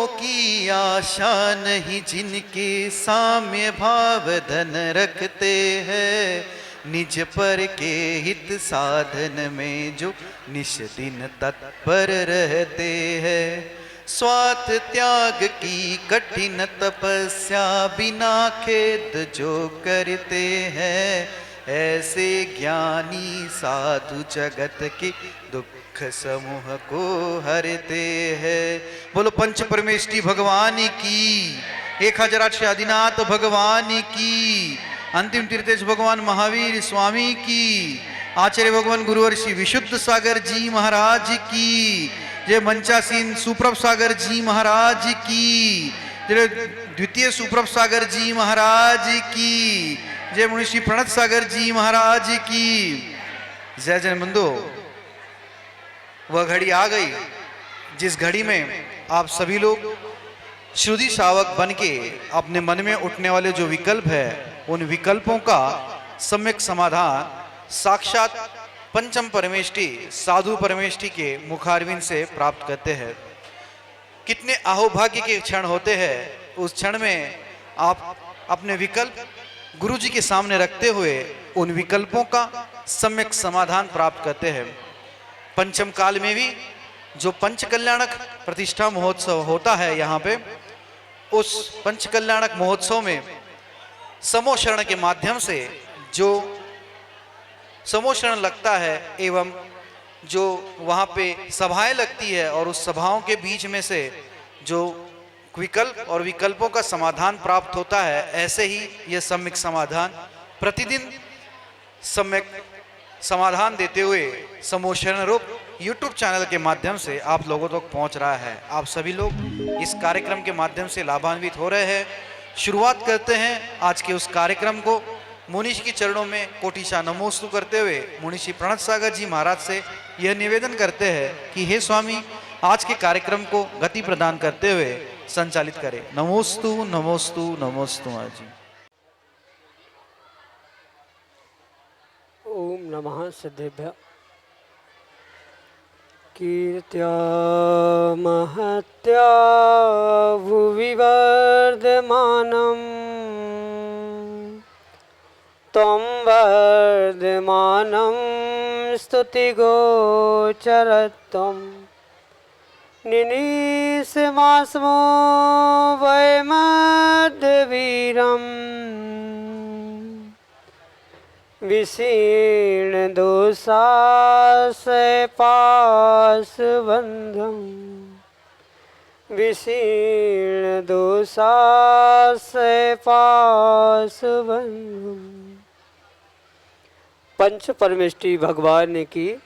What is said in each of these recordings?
की आशा नहीं, जिनके साम्य भाव धन रखते हैं, निज पर के हित साधन में जो निश दिन तत्पर रहते हैं। स्वार्थ त्याग की कठिन तपस्या बिना खेद जो करते हैं, ऐसे ज्ञानी साधु जगत के दुख समूह को हरते हैं। बोलो पंच परमेष्टि भगवान की, 1008 आदिनाथ भगवान की, अंतिम तीर्थेश भगवान महावीर स्वामी की, आचार्य भगवान गुरुवर्षि विशुद्ध सागर जी महाराज की जय, मंचासीन सुप्रभ सागर जी महाराज की जय, द्वितीय सुप्रभ सागर जी महाराज की जय, मुनिषि प्रणत सागर जी महाराज की जय। जय बंधु, वह घड़ी आ गई जिस घड़ी में आप सभी लोग श्रुति शावक बन के अपने मन में उठने वाले जो विकल्प है, उन विकल्पों का सम्यक समाधान साक्षात पंचम परमेष्टि साधु परमेष्टि के मुखारविंद से प्राप्त करते हैं। कितने अहोभाग्य के क्षण होते हैं उस क्षण में आप अपने विकल्प गुरु जी के सामने रखते हुए उन विकल्पों का सम्यक समाधान प्राप्त करते हैं। पंचम काल में भी जो पंच कल्याणक प्रतिष्ठा महोत्सव होता है, यहाँ पे उस पंच कल्याणक महोत्सव में समोशरण के माध्यम से जो समोशरण लगता है एवं जो वहाँ पे सभाएं लगती है और उस सभाओं के बीच में से जो विकल्प और विकल्पों का समाधान प्राप्त होता है, ऐसे ही यह सम्यक समाधान प्रतिदिन सम्यक समाधान देते हुए समोशरण रूप YouTube चैनल के माध्यम से आप लोगों तक पहुंच रहा है। आप सभी लोग इस कार्यक्रम के माध्यम से लाभान्वित हो रहे हैं। शुरुआत करते हैं आज के उस कार्यक्रम को मुनीष के चरणों में कोटिशा नमोस्तु करते हुए मुनीषी प्रणत सागर जी महाराज से यह निवेदन करते हैं कि हे स्वामी, आज के कार्यक्रम को गति प्रदान करते हुए संचालित करें। नमोस्तु नमोस्तु नमोस्तु महाराज जी। ओम नमः सिद्धेभ्य। कीर्त्या महत्या भुवि वर्धमानम् त्वं वर्धमानं स्तुतिगोचरत्वं निनीसमास्मो वैमध्यवीरम् विशीर्णदोषाशयपाशबन्धं विशीर्णदोषाशयपाशबन्धम्। पंच परमेष्टि भगवान की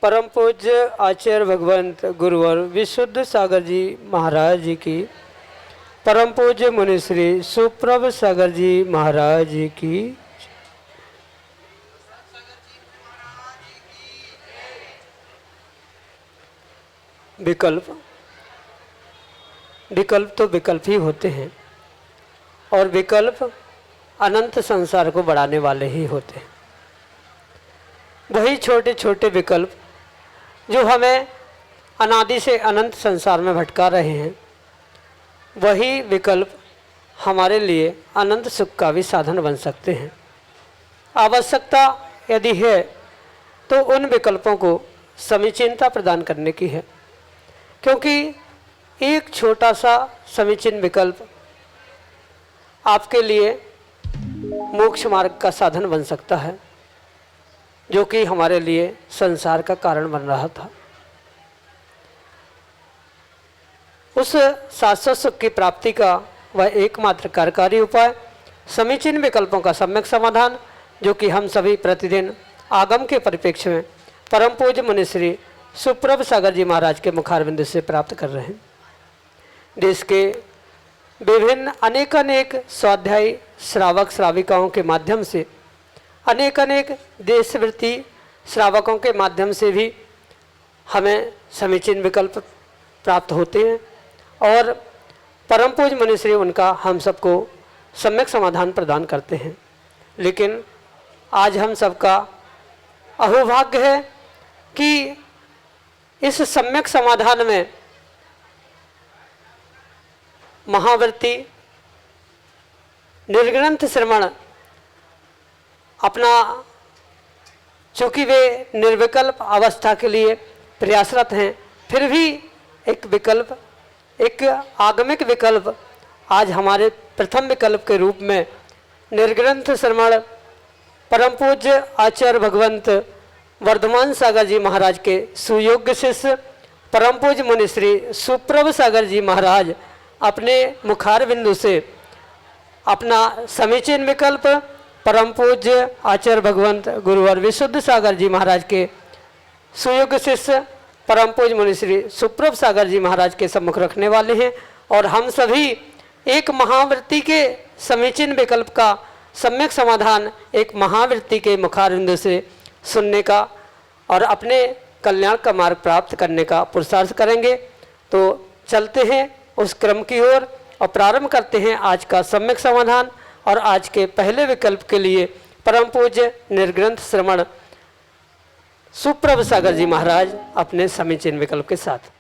परम पूज्य आचार्य भगवंत गुरुवर विशुद्ध सागर जी महाराज जी की, परम पूज्य मुनिश्री सुप्रभ सागर जी महाराज जी की। विकल्प विकल्प तो विकल्प ही होते हैं और विकल्प अनंत संसार को बढ़ाने वाले ही होते हैं। वही छोटे छोटे विकल्प जो हमें अनादि से अनंत संसार में भटका रहे हैं, वही विकल्प हमारे लिए अनंत सुख का भी साधन बन सकते हैं। आवश्यकता यदि है तो उन विकल्पों को समीचीनता प्रदान करने की है, क्योंकि एक छोटा सा समीचीन विकल्प आपके लिए मोक्ष मार्ग का साधन बन सकता है, जो कि हमारे लिए संसार का कारण बन रहा था। उस शाश्वत सुख की प्राप्ति का वह एकमात्र कार्यकारी उपाय समीचीन विकल्पों का सम्यक समाधान, जो कि हम सभी प्रतिदिन आगम के परिप्रेक्ष्य में परम पूज्य मुनिश्री सुप्रभ सागर जी महाराज के मुखारविंद से प्राप्त कर रहे हैं। देश के विभिन्न अनेक स्वाध्यायी श्रावक श्राविकाओं के माध्यम से, अनेक देशवृत्ति श्रावकों के माध्यम से भी हमें समीचीन विकल्प प्राप्त होते हैं और परम पूज्य मुनिश्री उनका हम सबको सम्यक समाधान प्रदान करते हैं। लेकिन आज हम सबका अहोभाग्य है कि इस सम्यक समाधान में महावृत्ति निर्ग्रंथ श्रवण अपना, चूँकि वे निर्विकल्प अवस्था के लिए प्रयासरत हैं, फिर भी एक विकल्प, एक आगमिक विकल्प आज हमारे प्रथम विकल्प के रूप में निर्ग्रंथ श्रवण परम पूज्य आचार्य भगवंत वर्धमान सागर जी महाराज के सुयोग्य शिष्य परम पूज्य मुनि श्री सुप्रभ सागर जी महाराज अपने मुखार बिंदु से अपना समीचीन विकल्प परम पूज्य आचार्य भगवंत गुरुवर विशुद्ध सागर जी महाराज के सुयोग्य शिष्य परम पूज्य मुनि श्री सुप्रभ सागर जी महाराज के सम्मुख रखने वाले हैं। और हम सभी एक महावृत्ति के समीचीन विकल्प का सम्यक समाधान एक महावृत्ति के मुखारबिंदु से सुनने का और अपने कल्याण का मार्ग प्राप्त करने का पुरुषार्थ करेंगे। तो चलते हैं उस क्रम की ओर और प्रारंभ करते हैं आज का सम्यक समाधान। और आज के पहले विकल्प के लिए परम पूज्य निर्ग्रंथ श्रवण सुप्रभ सागर जी महाराज अपने समीचीन विकल्प के साथ।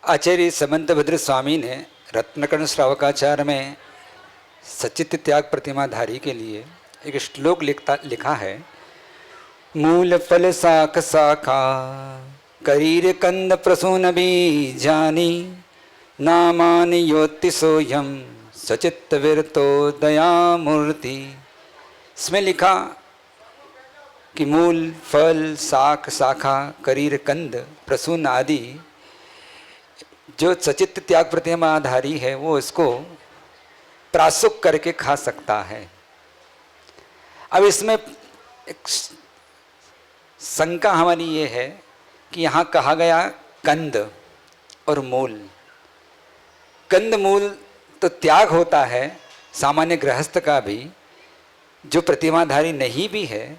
आचार्य समंतभद्र स्वामी ने रत्नकर्ण श्रावकाचार्य में सचित त्याग प्रतिमाधारी के लिए एक श्लोक लिखा है। मूल फल शाख शाखा करीर कंद प्रसून बीजानी नामान योति सोयम सचित विरतो दयामूर्ति। इसमें लिखा कि मूल फल शाख शाखा करीर कंद प्रसून आदि जो सचित त्याग प्रतिमाधारी है वो इसको प्रासुक करके खा सकता है। अब इसमें एक शंका हमारी ये है कि यहाँ कहा गया कंद और मूल। कंद मूल तो त्याग होता है सामान्य गृहस्थ का भी, जो प्रतिमाधारी नहीं भी है,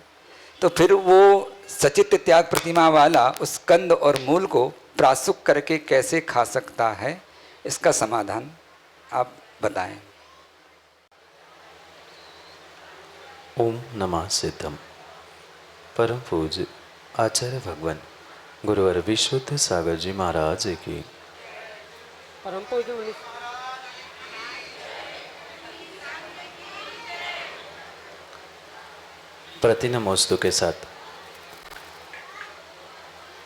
तो फिर वो सचित त्याग प्रतिमा वाला उस कंद और मूल को प्रासुक करके कैसे खा सकता है, इसका समाधान आप बताएं। ओम नमः सिद्धम। परम पूज्य आचार्य भगवान गुरुवर विशुद्ध सागर जी महाराज की परम पूज्य मुनि प्रतिनमोस्तु के साथ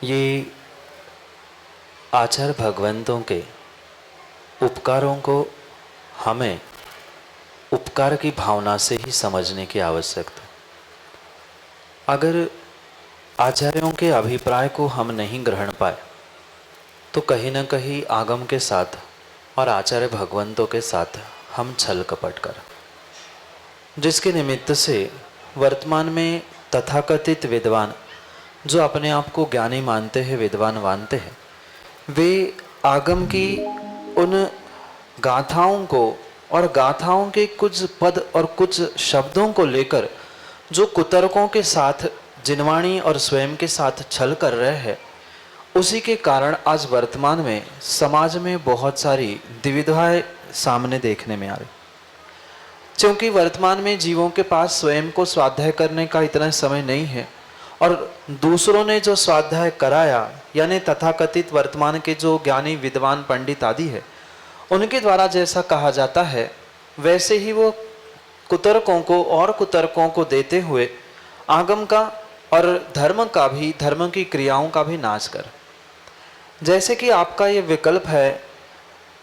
ये आचार्य भगवंतों के उपकारों को हमें उपकार की भावना से ही समझने की आवश्यकता। अगर आचार्यों के अभिप्राय को हम नहीं ग्रहण पाए तो कहीं न कहीं आगम के साथ और आचार्य भगवंतों के साथ हम छल कपट कर, जिसके निमित्त से वर्तमान में तथाकथित विद्वान जो अपने आप को ज्ञानी मानते हैं, विद्वान मानते हैं, वे आगम की उन गाथाओं को और गाथाओं के कुछ पद और कुछ शब्दों को लेकर जो कुतर्कों के साथ जिनवाणी और स्वयं के साथ छल कर रहे हैं, उसी के कारण आज वर्तमान में समाज में बहुत सारी द्विविधाएं सामने देखने में आ रही। क्योंकि वर्तमान में जीवों के पास स्वयं को स्वाध्याय करने का इतना समय नहीं है और दूसरों ने जो स्वाध्याय कराया, यानी तथाकथित वर्तमान के जो ज्ञानी विद्वान पंडित आदि है, उनके द्वारा जैसा कहा जाता है वैसे ही वो कुतर्कों को और कुतर्कों को देते हुए आगम का और धर्म का भी, धर्म की क्रियाओं का भी नाश कर। जैसे कि आपका ये विकल्प है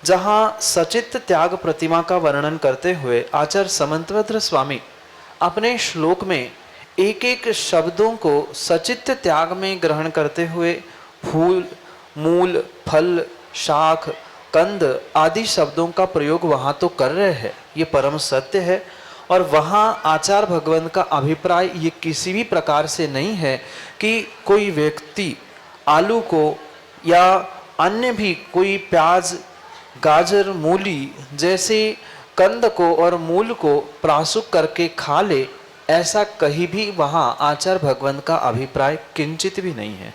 जहाँ सचित त्याग प्रतिमा का वर्णन करते हुए आचार्य समंतभद्र स्वामी अपने श्लोक में एक एक शब्दों को सचित त्याग में ग्रहण करते हुए फूल, मूल, फल, शाख, कंद आदि शब्दों का प्रयोग वहाँ तो कर रहे हैं, ये परम सत्य है। और वहाँ आचार्य भगवान का अभिप्राय ये किसी भी प्रकार से नहीं है कि कोई व्यक्ति आलू को या अन्य भी कोई प्याज, गाजर, मूली जैसे कंद को और मूल को प्रासुक करके खा ले, ऐसा कहीं भी वहाँ आचार्य भगवान का अभिप्राय किंचित भी नहीं है।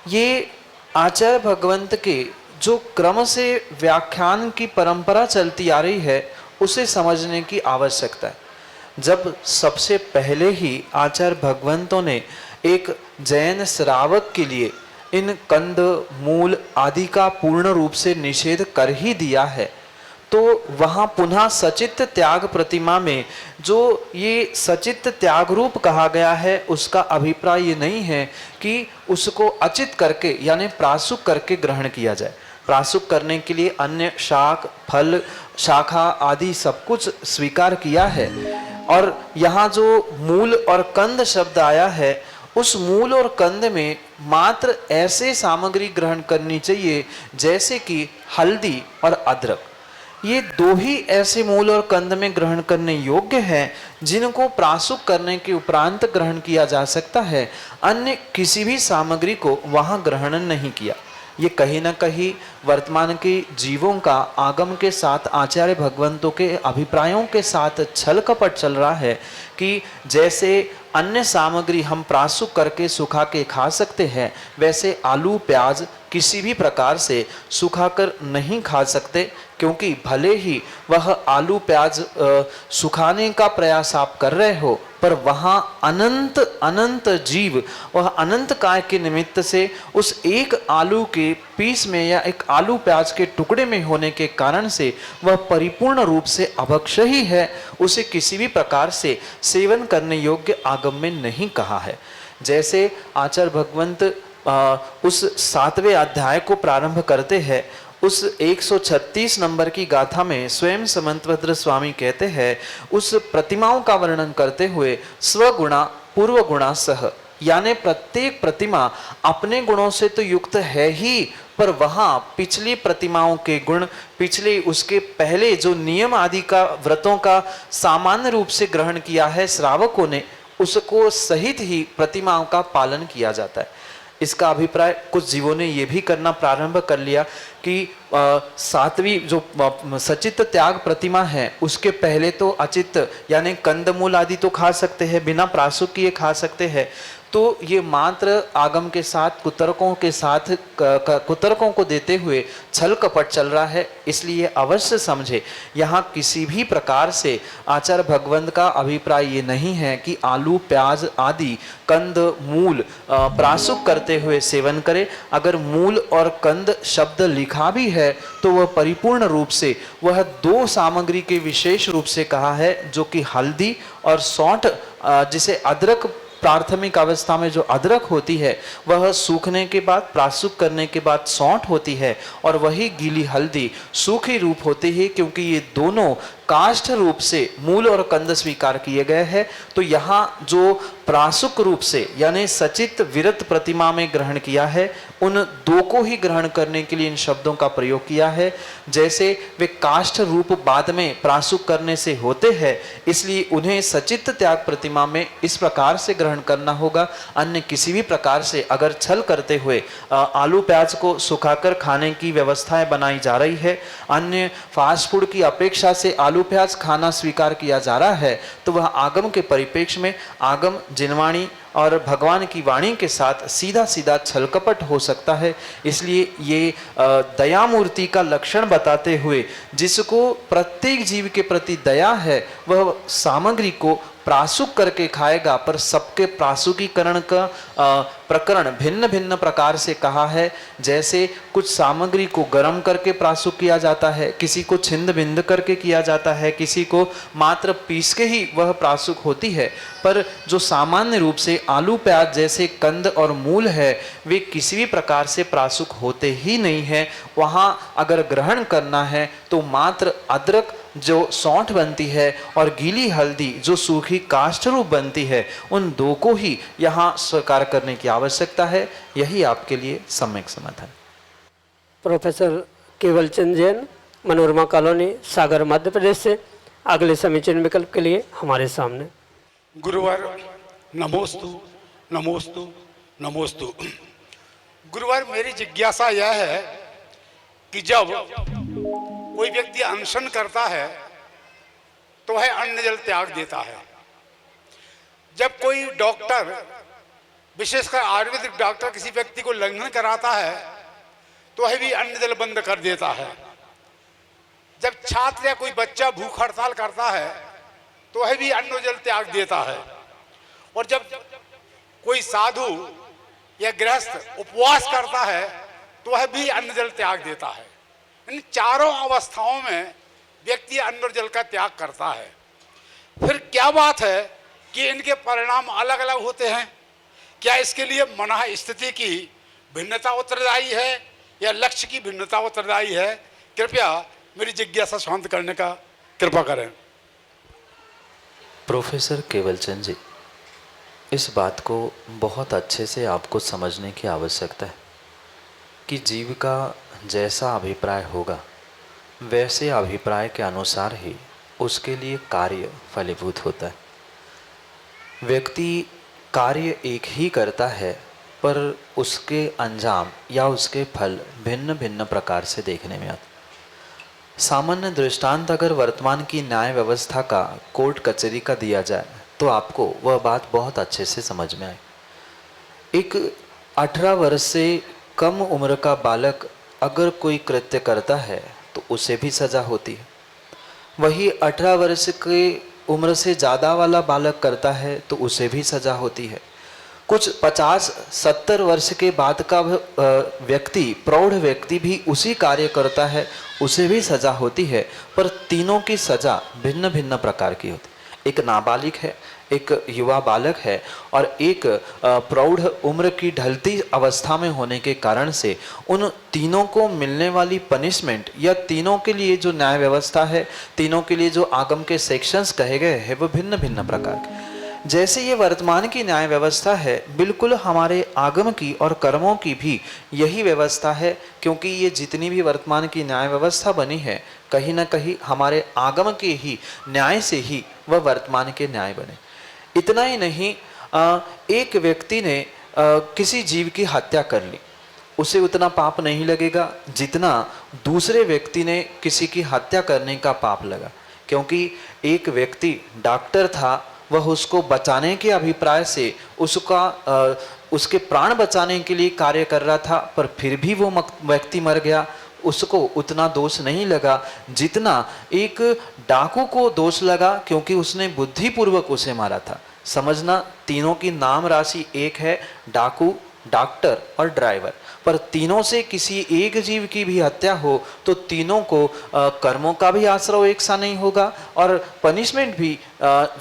ये आचार्य भगवंत के जो क्रम से व्याख्यान की परंपरा चलती आ रही है उसे समझने की आवश्यकता है। जब सबसे पहले ही आचार्य भगवंतों ने एक जैन श्रावक के लिए इन कंद मूल आदि का पूर्ण रूप से निषेध कर ही दिया है, तो वहाँ पुनः सचित्त त्याग प्रतिमा में जो ये सचित्त त्याग रूप कहा गया है, उसका अभिप्राय ये नहीं है कि उसको अचित करके यानी प्रासुक करके ग्रहण किया जाए। प्रासुक करने के लिए अन्य शाक फल शाखा आदि सब कुछ स्वीकार किया है। और यहाँ जो मूल और कंद शब्द आया है, उस मूल और कंद में मात्र ऐसे सामग्री ग्रहण करनी चाहिए जैसे कि हल्दी और अदरक। ये दो ही ऐसे मूल और कंद में ग्रहण करने योग्य हैं जिनको प्रासुक करने के उपरांत ग्रहण किया जा सकता है। अन्य किसी भी सामग्री को वहां ग्रहण नहीं किया। ये कहीं ना कहीं वर्तमान के जीवों का आगम के साथ आचार्य भगवंतों के अभिप्रायों के साथ छल कपट चल रहा है कि जैसे अन्य सामग्री हम प्रासुक करके सुखा के खा सकते हैं, वैसे आलू प्याज किसी भी प्रकार से सुखाकर नहीं खा सकते, क्योंकि भले ही वह आलू प्याज सुखाने का प्रयास आप कर रहे हो, पर वहाँ अनंत अनंत जीव वह अनंत काय के निमित्त से उस एक आलू के पीस में या एक आलू प्याज के टुकड़े में होने के कारण से वह परिपूर्ण रूप से अभक्ष ही है। उसे किसी भी प्रकार से सेवन करने योग्य आगम में नहीं कहा है। जैसे आचार्य भगवंत उस 7वें अध्याय को प्रारंभ करते हैं, उस 136 नंबर की गाथा में स्वयं समंतभद्र स्वामी कहते हैं, उस प्रतिमाओं का वर्णन करते हुए स्वगुणा पूर्व गुणा सह, यानी प्रत्येक प्रतिमा अपने गुणों से तो युक्त है ही, पर वहाँ पिछली प्रतिमाओं के गुण, पिछले उसके पहले जो नियम आदि का व्रतों का सामान्य रूप से ग्रहण किया है श्रावकों ने, उसको सहित ही प्रतिमाओं का पालन किया जाता है। इसका अभिप्राय कुछ जीवों ने यह भी करना प्रारंभ कर लिया कि 7वीं जो सचित्त त्याग प्रतिमा है, उसके पहले तो अचित्त यानी कंदमूल आदि तो खा सकते हैं, बिना प्रासुक किए खा सकते हैं। तो ये मात्र आगम के साथ कुतर्कों के साथ कुतर्कों को देते हुए छल कपट चल रहा है। इसलिए अवश्य समझे, यहाँ किसी भी प्रकार से आचार्य भगवंत का अभिप्राय ये नहीं है कि आलू प्याज आदि कंद मूल प्रासुक करते हुए सेवन करे। अगर मूल और कंद शब्द लिखा भी है तो वह परिपूर्ण रूप से वह दो सामग्री के विशेष रूप से कहा है, जो कि हल्दी और सौंठ, जिसे अदरक प्राथमिक अवस्था में जो अदरक होती है वह सूखने के बाद प्रासुक करने के बाद सौंठ होती है, और वही गीली हल्दी सूखी रूप होती है, क्योंकि ये दोनों काष्ठ रूप से मूल और कंद स्वीकार किए गए हैं। तो यहाँ जो प्रासुक रूप से यानी सचित विरत प्रतिमा में ग्रहण किया है, उन दो को ही ग्रहण करने के लिए इन शब्दों का प्रयोग किया है। जैसे वे काष्ठ रूप बाद में प्रासुक करने से होते हैं, इसलिए उन्हें सचित त्याग प्रतिमा में इस प्रकार से ग्रहण करना होगा। अन्य किसी भी प्रकार से अगर छल करते हुए आलू प्याज को सुखाकर खाने की व्यवस्थाएं बनाई जा रही है, अन्य फास्ट फूड की अपेक्षा से आलू प्याज खाना स्वीकार किया जा रहा है, तो वह आगम के परिप्रेक्ष्य में आगम जिनवाणी और भगवान की वाणी के साथ सीधा सीधा छलकपट हो सकता है। इसलिए ये दयामूर्ति का लक्षण बताते हुए, जिसको प्रत्येक जीव के प्रति दया है वह सामग्री को प्रासुक करके खाएगा, पर सबके प्रासुकीकरण का प्रकरण भिन्न भिन्न प्रकार से कहा है। जैसे कुछ सामग्री को गर्म करके प्रासुक किया जाता है, किसी को छिंद भिंद करके किया जाता है, किसी को मात्र पीस के ही वह प्रासुक होती है। पर जो सामान्य रूप से आलू प्याज जैसे कंद और मूल है, वे किसी भी प्रकार से प्रासुक होते ही नहीं है। वहाँ अगर ग्रहण करना है तो मात्र अदरक जो सौंठ बनती है और गीली हल्दी जो सूखी काष्ठ रूप बनती है, उन दो को ही यहाँ स्वीकार करने की आवश्यकता है। यही आपके लिए सम्यक समाधान। प्रोफेसर केवलचंद जैन, मनोरमा कॉलोनी, सागर, मध्य प्रदेश से अगले समीचीन विकल्प के लिए हमारे सामने। गुरुवर नमोस्तु नमोस्तु नमोस्तु। गुरुवर, मेरी जिज्ञासा यह है कि जब कोई व्यक्ति अनशन करता है तो वह अन्न जल त्याग देता है। जब कोई डॉक्टर, विशेषकर आयुर्वेदिक डॉक्टर, किसी व्यक्ति को लंघन कराता है तो वह भी अन्न जल बंद कर देता है। जब छात्र या कोई बच्चा भूख हड़ताल करता है तो वह भी अन्न जल त्याग देता है। और जब कोई साधु या गृहस्थ उपवास करता है तो वह भी अन्न जल त्याग देता है। इन चारों अवस्थाओं में व्यक्ति अन्न और जल का त्याग करता है। फिर क्या बात है कि इनके परिणाम अलग अलग होते हैं? क्या इसके लिए मनः स्थिति की भिन्नता उत्तरदायी है या लक्ष्य की भिन्नता उत्तरदायी है? कृपया मेरी जिज्ञासा शांत करने का कृपा करें। प्रोफेसर केवलचंद जी, इस बात को बहुत अच्छे से आपको समझने की आवश्यकता है कि जीव का जैसा अभिप्राय होगा वैसे अभिप्राय के अनुसार ही उसके लिए कार्य फलीभूत होता है। व्यक्ति कार्य एक ही करता है पर उसके अंजाम या उसके फल भिन्न भिन्न प्रकार से देखने में आते। सामान्य दृष्टांत अगर वर्तमान की न्याय व्यवस्था का कोर्ट कचहरी का दिया जाए तो आपको वह बात बहुत अच्छे से समझ में आए। एक 18 वर्ष से कम उम्र का बालक अगर कोई कृत्य करता है तो उसे भी सज़ा होती है। वही 18 वर्ष के उम्र से ज़्यादा वाला बालक करता है तो उसे भी सज़ा होती है। कुछ 50-70 वर्ष के बाद का व्यक्ति, प्रौढ़ व्यक्ति भी उसी कार्य करता है, उसे भी सज़ा होती है, पर तीनों की सज़ा भिन्न भिन्न प्रकार की होती है। एक नाबालिग है, एक युवा बालक है और एक प्रौढ़ उम्र की ढलती अवस्था में होने के कारण से उन तीनों को मिलने वाली पनिशमेंट या तीनों के लिए जो न्याय व्यवस्था है, तीनों के लिए जो आगम के सेक्शंस कहे गए हैं, वो भिन्न भिन्न प्रकार के। जैसे ये वर्तमान की न्याय व्यवस्था है, बिल्कुल हमारे आगम की और कर्मों की भी यही व्यवस्था है, क्योंकि ये जितनी भी वर्तमान की न्याय व्यवस्था बनी है कहीं ना कहीं हमारे आगम के ही न्याय से ही वह वर्तमान के न्याय बने। इतना ही नहीं, एक व्यक्ति ने किसी जीव की हत्या कर ली, उसे उतना पाप नहीं लगेगा जितना दूसरे व्यक्ति ने किसी की हत्या करने का पाप लगा। क्योंकि एक व्यक्ति डॉक्टर था, वह उसको बचाने के अभिप्राय से उसके प्राण बचाने के लिए कार्य कर रहा था, पर फिर भी वो व्यक्ति मर गया, उसको उतना दोष नहीं लगा जितना एक डाकू को दोष लगा, क्योंकि उसने बुद्धिपूर्वक उसे मारा था। समझना, तीनों की नाम राशि एक है, डाकू, डॉक्टर और ड्राइवर, पर तीनों से किसी एक जीव की भी हत्या हो तो तीनों को कर्मों का भी आश्रय एक सा नहीं होगा और पनिशमेंट भी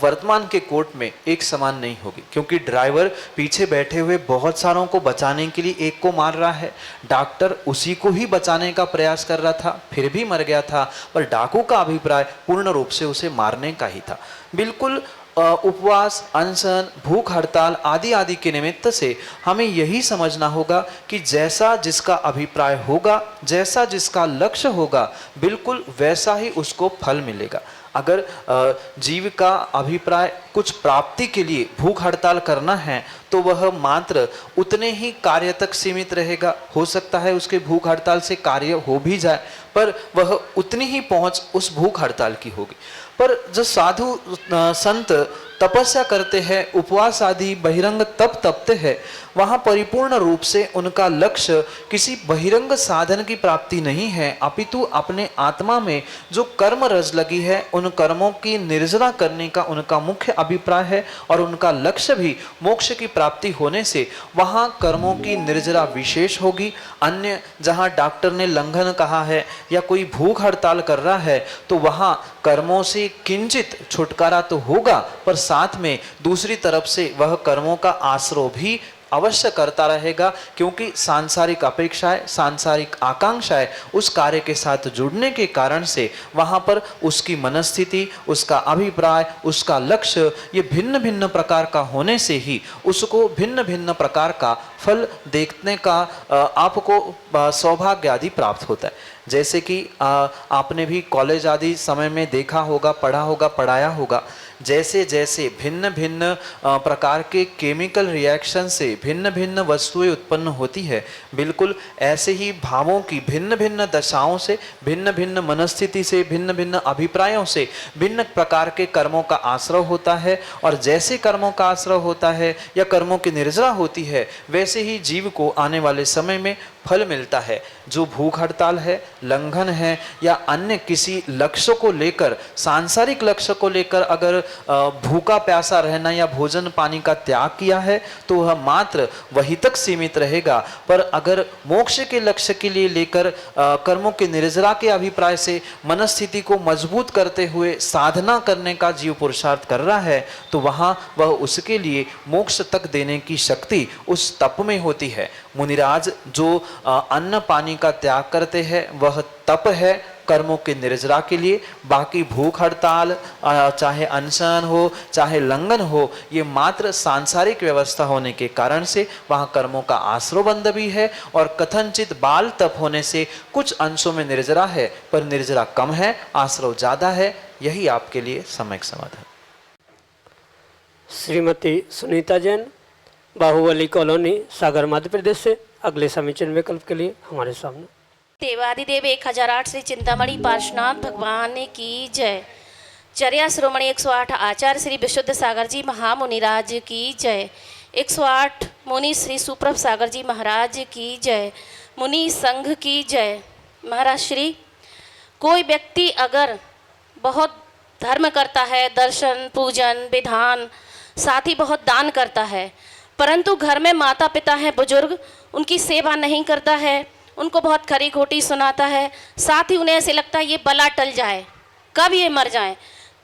वर्तमान के कोर्ट में एक समान नहीं होगी। क्योंकि ड्राइवर पीछे बैठे हुए बहुत सारों को बचाने के लिए एक को मार रहा है, डॉक्टर उसी को ही बचाने का प्रयास कर रहा था, फिर भी मर गया था, पर डाकू का अभिप्राय पूर्ण रूप से उसे मारने का ही था। बिल्कुल उपवास, अनशन, भूख हड़ताल आदि आदि के निमित्त से हमें यही समझना होगा कि जैसा जिसका अभिप्राय होगा, जैसा जिसका लक्ष्य होगा, बिल्कुल वैसा ही उसको फल मिलेगा। अगर जीव का अभिप्राय कुछ प्राप्ति के लिए भूख हड़ताल करना है तो वह मात्र उतने ही कार्य तक सीमित रहेगा। हो सकता है उसके भूख हड़ताल से कार्य हो भी जाए, पर वह उतनी ही पहुंच उस भूख हड़ताल की होगी। पर जो साधु संत तपस्या करते हैं, उपवास आदि बहिरंग तप तपते हैं, वहाँ परिपूर्ण रूप से उनका लक्ष्य किसी बहिरंग साधन की प्राप्ति नहीं है, अपितु अपने आत्मा में जो कर्म रज लगी है उन कर्मों की निर्जरा करने का उनका मुख्य अभिप्राय है और उनका लक्ष्य भी मोक्ष की प्राप्ति होने से वहाँ कर्मों की निर्जरा विशेष होगी। अन्य जहाँ डॉक्टर ने लंघन कहा है या कोई भूख हड़ताल कर रहा है तो वहाँ कर्मों से किंचित छुटकारा तो होगा, पर साथ में दूसरी तरफ से वह कर्मों का आश्रय भी अवश्य करता रहेगा, क्योंकि सांसारिक अपेक्षाएं, सांसारिक आकांक्षाएं उस कार्य के साथ जुड़ने के कारण से वहाँ पर उसकी मनस्थिति, उसका अभिप्राय, उसका लक्ष्य ये भिन्न भिन्न प्रकार का होने से ही उसको भिन्न भिन्न प्रकार का फल देखने का आपको सौभाग्य आदि प्राप्त होता है। जैसे कि आपने भी कॉलेज आदि समय में देखा होगा, पढ़ा होगा, पढ़ाया होगा, जैसे जैसे भिन्न भिन्न प्रकार के केमिकल रिएक्शन से भिन्न भिन्न वस्तुएं उत्पन्न होती है, बिल्कुल ऐसे ही भावों की भिन्न भिन्न दशाओं से, भिन्न भिन्न मनस्थिति से, भिन्न भिन्न अभिप्रायों से भिन्न प्रकार के कर्मों का आश्रय होता है। और जैसे कर्मों का आश्रय होता है या कर्मों की निर्जरा होती है, वैसे ही जीव को आने वाले समय में फल मिलता है। जो भूख हड़ताल है, लंघन है या अन्य किसी लक्ष्य को लेकर, सांसारिक लक्ष्य को लेकर अगर भूखा प्यासा रहना या भोजन पानी का त्याग किया है तो वह मात्र वही तक सीमित रहेगा। पर अगर मोक्ष के लक्ष्य के लिए लेकर कर्मों के निर्जरा के अभिप्राय से मनस्थिति को मजबूत करते हुए साधना करने का जीव पुरुषार्थ कर रहा है तो वहाँ वह उसके लिए मोक्ष तक देने की शक्ति उस तप में होती है। मुनिराज जो अन्न पानी का त्याग करते हैं वह तप है कर्मों के निर्जरा के लिए। बाकी भूख हड़ताल, चाहे अनशन हो चाहे लंघन हो, ये मात्र सांसारिक व्यवस्था होने के कारण से वहाँ कर्मों का आश्रयबंध भी है और कथनचित बाल तप होने से कुछ अंशों में निर्जरा है पर निर्जरा कम है, आश्रय ज़्यादा है। यही आपके लिए सम्यक समाधान। श्रीमती सुनीता जैन, बाहुबली कॉलोनी, सागर, मध्य प्रदेश से अगले समीचीन विकल्प के लिए हमारे सामने। देवादिदेव 1008 श्री चिंतामणि पार्श्वनाथ भगवान की जय। चर्या श्रोमणी 108 आचार्य श्री विशुद्ध सागर जी महामुनिराज की जय। 108 मुनि श्री सुप्रभ सागर जी महाराज की जय। मुनि संघ की जय। महाराज श्री, कोई व्यक्ति अगर बहुत धर्म करता है, दर्शन पूजन विधान, साथ ही बहुत दान करता है, परंतु घर में माता पिता हैं बुजुर्ग, उनकी सेवा नहीं करता है, उनको बहुत खरी खोटी सुनाता है, साथ ही उन्हें ऐसे लगता है ये बला टल जाए, कब ये मर जाए,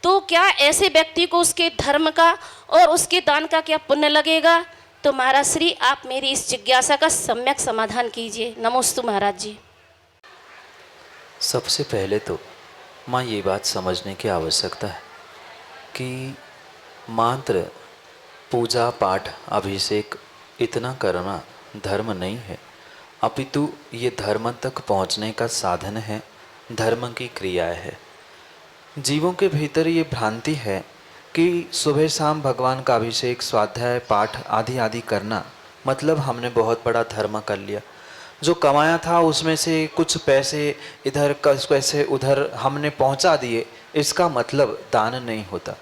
तो क्या ऐसे व्यक्ति को उसके धर्म का और उसके दान का क्या पुण्य लगेगा? तो महाराज श्री, आप मेरी इस जिज्ञासा का सम्यक समाधान कीजिए। नमोस्तु महाराज जी। सबसे पहले तो माँ ये बात समझने की आवश्यकता है कि मात्र पूजा पाठ अभिषेक इतना करना धर्म नहीं है, अपितु ये धर्म तक पहुँचने का साधन है, धर्म की क्रियाएं है। जीवों के भीतर ये भ्रांति है कि सुबह शाम भगवान का अभिषेक, स्वाध्याय, पाठ आदि आदि करना मतलब हमने बहुत बड़ा धर्म कर लिया। जो कमाया था उसमें से कुछ पैसे इधर कुछ पैसे उधर हमने पहुंचा दिए, इसका मतलब दान नहीं होता।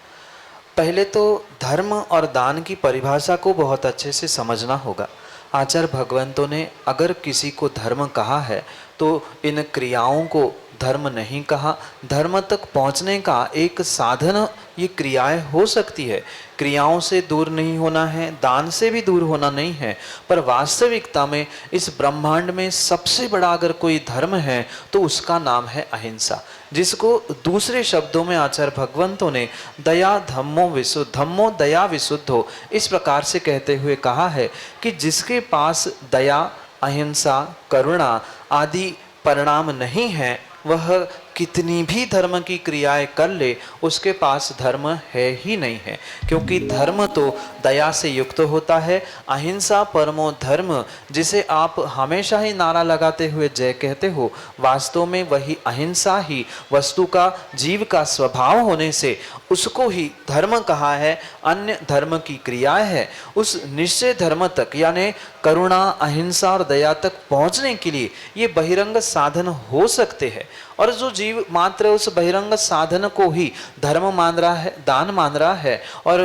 पहले तो धर्म और दान की परिभाषा को बहुत अच्छे से समझना होगा। आचार्य भगवंतों ने अगर किसी को धर्म कहा है तो इन क्रियाओं को धर्म नहीं कहा। धर्म तक पहुंचने का एक साधन ये क्रियाएं हो सकती है। क्रियाओं से दूर नहीं होना है, दान से भी दूर होना नहीं है, पर वास्तविकता में इस ब्रह्मांड में सबसे बड़ा अगर कोई धर्म है तो उसका नाम है अहिंसा, जिसको दूसरे शब्दों में आचार्य भगवंतों ने दया धम्मो दया विशुद्धो इस प्रकार से कहते हुए कहा है कि जिसके पास दया, अहिंसा, करुणा आदि परिणाम नहीं है वह कितनी भी धर्म की क्रियाएं कर ले, उसके पास धर्म है ही नहीं है। क्योंकि धर्म तो दया से युक्त होता है। अहिंसा परमो धर्म, जिसे आप हमेशा ही नारा लगाते हुए जय कहते हो, वास्तव में वही अहिंसा ही वस्तु का, जीव का स्वभाव होने से उसको ही धर्म कहा है। अन्य धर्म की क्रियाएं है। उस निश्चय धर्म तक यानी करुणा, अहिंसा और दया तक पहुंचने के लिए ये बहिरंग साधन हो सकते हैं। और जो जीव मात्र उस बहिरंग साधन को ही धर्म मान रहा है, दान मान रहा है, और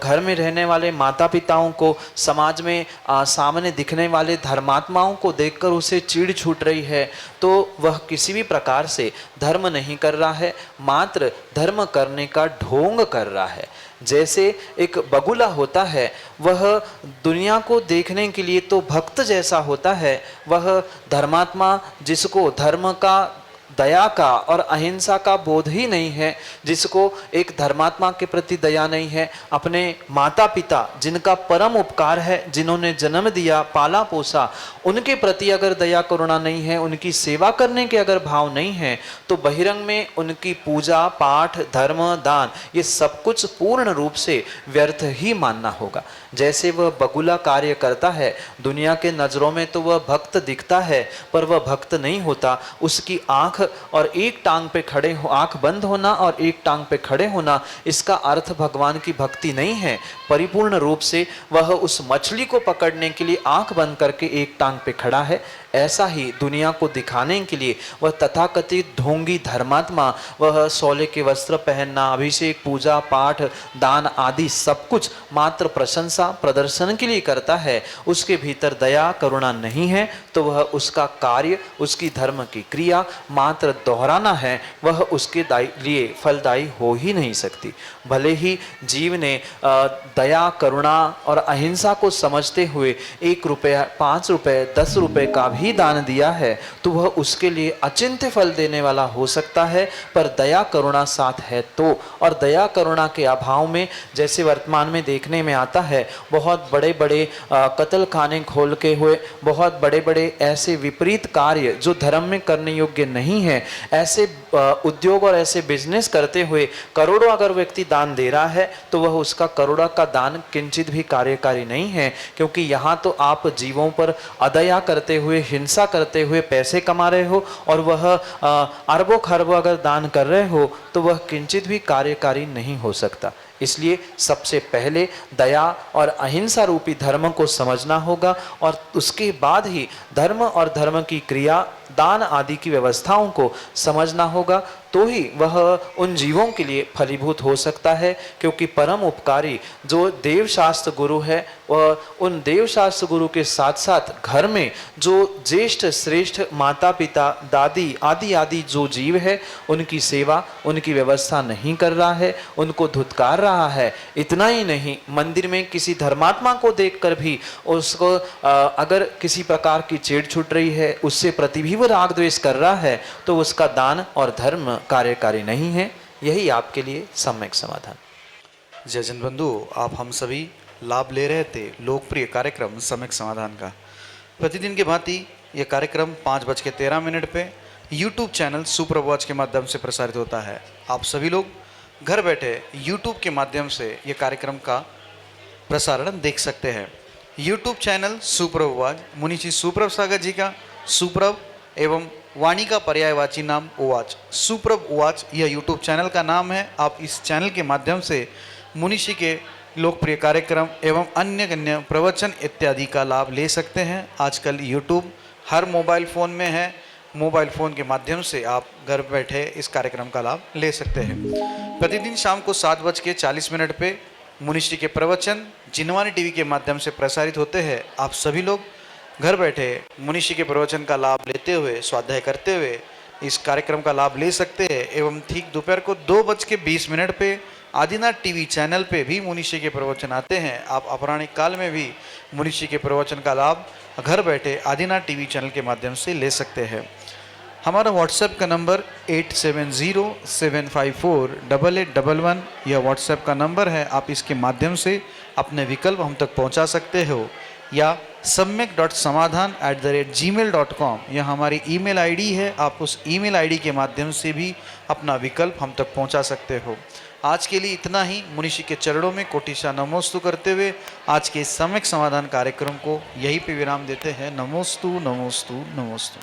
घर में रहने वाले माता पिताओं को, समाज में सामने दिखने वाले धर्मात्माओं को देखकर उसे चीड़ छूट रही है, तो वह किसी भी प्रकार से धर्म नहीं कर रहा है, मात्र धर्म करने का ढोंग कर रहा है। जैसे एक बगुला होता है, वह दुनिया को देखने के लिए तो भक्त जैसा होता है, वह धर्मात्मा जिसको धर्म का, दया का और अहिंसा का बोध ही नहीं है, जिसको एक धर्मात्मा के प्रति दया नहीं है, अपने माता पिता जिनका परम उपकार है, जिन्होंने जन्म दिया, पाला पोसा, उनके प्रति अगर दया करुणा नहीं है, उनकी सेवा करने के अगर भाव नहीं है, तो बहिरंग में उनकी पूजा पाठ, धर्म, दान ये सब कुछ पूर्ण रूप से व्यर्थ ही मानना होगा। जैसे वह बगुला कार्य करता है, दुनिया के नजरों में तो वह भक्त दिखता है, पर वह भक्त नहीं होता। उसकी आंख और एक टांग पे खड़े हो, आंख बंद होना और एक टांग पे खड़े होना, इसका अर्थ भगवान की भक्ति नहीं है। परिपूर्ण रूप से वह उस मछली को पकड़ने के लिए आंख बंद करके एक टांग पे खड़ा है, ऐसा ही दुनिया को दिखाने के लिए वह तथाकथित ढोंगी धर्मात्मा वह सोले के वस्त्र पहनना, अभिषेक, पूजा पाठ, दान आदि सब कुछ मात्र प्रशंसा प्रदर्शन के लिए करता है, उसके भीतर दया करुणा नहीं है, तो वह उसका कार्य, उसकी धर्म की क्रिया मात्र दोहराना है, वह उसके लिए फलदायी हो ही नहीं सकती। भले ही जीव ने दया करुणा और अहिंसा को समझते हुए 1 रुपया 5 रुपए 10 रुपए का भी दान दिया है, तो वह उसके लिए अचिंत्य फल देने वाला हो सकता है, पर दया करुणा साथ है तो, और दया करुणा के अभाव में जैसे वर्तमान में देखने में आता है, बहुत बड़े बड़े कत्ल खाने खोल के हुए, बहुत बड़े बड़े ऐसे विपरीत कार्य जो धर्म में करने योग्य नहीं है, ऐसे उद्योग और ऐसे बिजनेस करते हुए करोड़ों अगर व्यक्ति दान दे रहा है, तो वह उसका करोड़ों का दान किंचित भी कार्यकारी नहीं है, क्योंकि यहाँ तो आप जीवों पर अदया करते हुए, हिंसा करते हुए पैसे कमा रहे हो, और वह अरबों खरबों अगर दान कर रहे हो तो वह किंचित भी कार्यकारी नहीं हो सकता। इसलिए सबसे पहले दया और अहिंसा रूपी धर्म को समझना होगा, और उसके बाद ही धर्म और धर्म की क्रिया, दान आदि की व्यवस्थाओं को समझना होगा, तो ही वह उन जीवों के लिए फलीभूत हो सकता है। क्योंकि परम उपकारी जो देवशास्त्र गुरु है, वह उन देवशास्त्र गुरु के साथ साथ घर में जो ज्येष्ठ श्रेष्ठ माता पिता दादी आदि आदि जो जीव है, उनकी सेवा उनकी व्यवस्था नहीं कर रहा है, उनको धुतकार रहा है। इतना ही नहीं, मंदिर में किसी धर्मात्मा को देखकर भी उसको अगर किसी प्रकार की चेड़ छूट रही है, उससे प्रति भी वो राग द्वेष कर रहा है, तो उसका दान और धर्म कार्यकारी नहीं है। यही आपके लिए सम्यक समाधान। जयजन बंधु, आप हम सभी लाभ ले रहे थे लोकप्रिय कार्यक्रम सम्यक समाधान का। प्रतिदिन की भांति यह कार्यक्रम 5:13 पे YouTube चैनल सुप्रभात के माध्यम से प्रसारित होता है। आप सभी लोग घर बैठे YouTube के माध्यम से यह कार्यक्रम का प्रसारण देख सकते हैं। YouTube चैनल सुप्रभात मुनि श्री सुप्रभ सागर जी का सुप्रभ एवं वाणी का पर्यायवाची नाम उवाच, सुप्रभ उवाच यह यूट्यूब चैनल का नाम है। आप इस चैनल के माध्यम से मुनिषी के लोकप्रिय कार्यक्रम एवं अन्य प्रवचन इत्यादि का लाभ ले सकते हैं। आजकल यूट्यूब हर मोबाइल फ़ोन में है, मोबाइल फ़ोन के माध्यम से आप घर बैठे इस कार्यक्रम का लाभ ले सकते हैं। प्रतिदिन शाम को 7:40 पे मुनिषी के प्रवचन जिनवानी टीवी के माध्यम से प्रसारित होते हैं। आप सभी लोग घर बैठे मुनिषी के प्रवचन का लाभ लेते हुए, स्वाध्याय करते हुए इस कार्यक्रम का लाभ ले सकते हैं। एवं ठीक दोपहर को 2:20 पे आदिनाथ टीवी चैनल पे भी मुनिषी के प्रवचन आते हैं। आप अपराह्न काल में भी मुनिषी के प्रवचन का लाभ घर बैठे आदिनाथ टीवी चैनल के माध्यम से ले सकते हैं। हमारा व्हाट्सएप का नंबर 8707548811 यह व्हाट्सएप का नंबर है। आप इसके माध्यम से अपने विकल्प हम तक पहुंचा सकते हो, या samyak.samadhan@gmail.com यह हमारी ईमेल आईडी है। आप उस ईमेल आईडी के माध्यम से भी अपना विकल्प हम तक पहुंचा सकते हो। आज के लिए इतना ही। मुनिषी के चरणों में कोटिशा नमोस्तु करते हुए आज के सम्यक समाधान कार्यक्रम को यहीं पे विराम देते हैं। नमोस्तु नमोस्तु नमोस्तु।